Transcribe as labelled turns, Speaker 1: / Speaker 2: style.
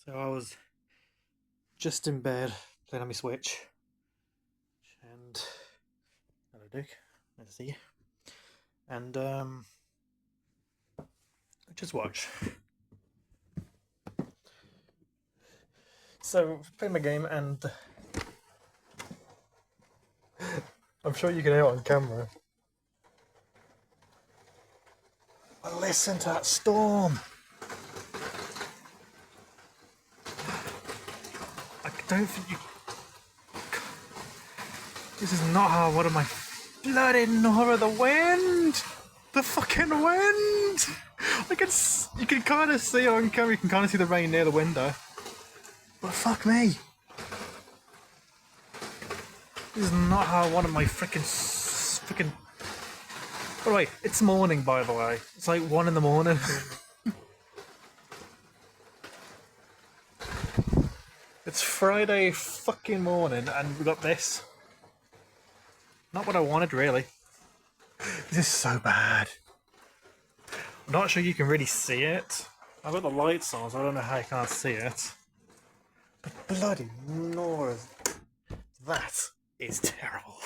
Speaker 1: So I was just in bed playing on my Switch, and hello, Dick. Nice to see you. And just watch. So playing my game, and I'm sure you can hear it on camera. But listen to that storm. I don't think you. This is not how I wanted my bloody Nora. The wind, the fucking wind. You can kind of see on camera. You can kind of see the rain near the window. But fuck me. This is not how I wanted my freaking. By the way, it's morning. By the way, it's like 1 in the morning. It's Friday fucking morning, and we got this. Not what I wanted, really. This is so bad. I'm not sure you can really see it. I've got the lights on, so I don't know how you can't see it. But bloody Nora, that is terrible.